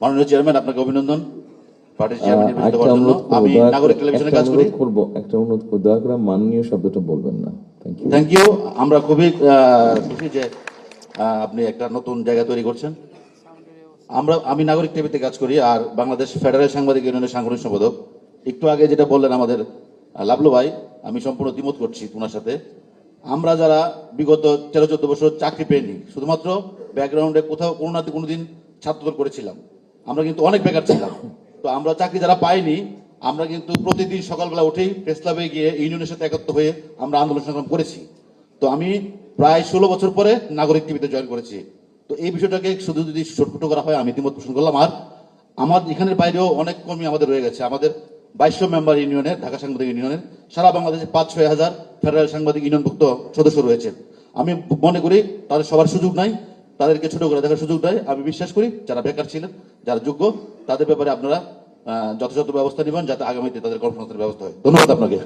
মাননীয় চেয়ারম্যান, আপনাকে অভিনন্দন পার্টির চেয়ারম্যান নির্বাচিত একটা হওয়ার জন্য। অনুরোধ করবো, আমি নাগরিক টেলিভিশনে কাজ করি। একটা অনুরোধ করবো, দয়া করে মাননীয় শব্দটা বলবেন না। Thank you. Thank you. আমরা খুবই খুশি যে আপনি একটা নতুন জায়গা তৈরি করছেন। আমি নাগরিক টিভিতে কাজ করি আর বাংলাদেশ ফেডারেল সাংবাদিক ইউনিয়নের সাংগঠনিক সম্পাদক। একটু আগে যেটা বললেন আমাদের লাভলু ভাই, আমি সম্পূর্ণ দ্বিমত করছি ওনার সাথে। আমরা যারা বিগত 13-14 বছর চাকরি পেইনি, শুধুমাত্র ব্যাকগ্রাউন্ডে কোথাও কোনো না কোনোদিন ছাত্রদল করেছিলাম, আমরা কিন্তু অনেক বেকার ছিলাম। তো আমরা চাকরি যারা পাইনি, আমরা কিন্তু প্রতিদিন সকালবেলা উঠেই প্রেস ক্লাবে গিয়ে ইউনিয়নের সাথে একত্র হয়ে আমরা আন্দোলন সংগ্রাম করেছি। তো আমি প্রায় 16 বছর পরে নাগরিক টিভিতে জয়েন করেছি। তো এই বিষয়টাকে শুধু যদি ছোটখাটো করা হয়, আমি দ্বিমত পোষণ করলাম। আর আমার এখানের বাইরেও অনেক কর্মী আমাদের রয়ে গেছে। আমাদের 2200 মেম্বার ইউনিয়নের, ঢাকা সাংবাদিক ইউনিয়নের সারা বাংলাদেশে 5-6 হাজার ফেডারেল সাংবাদিক ইউনিয়নভুক্ত সদস্য রয়েছে। আমি মনে করি তাদের সবার সুযোগ নাই, তাদেরকে ছোট করে দেখার সুযোগ নাই। আমি বিশ্বাস করি যারা বেকার ছিলেন, যারা যোগ্য, তাদের ব্যাপারে আপনারা যথাযথ ব্যবস্থা নেবেন, যাতে আগামীতে তাদের কর্মসংস্থানের ব্যবস্থা হয়। ধন্যবাদ আপনাকে।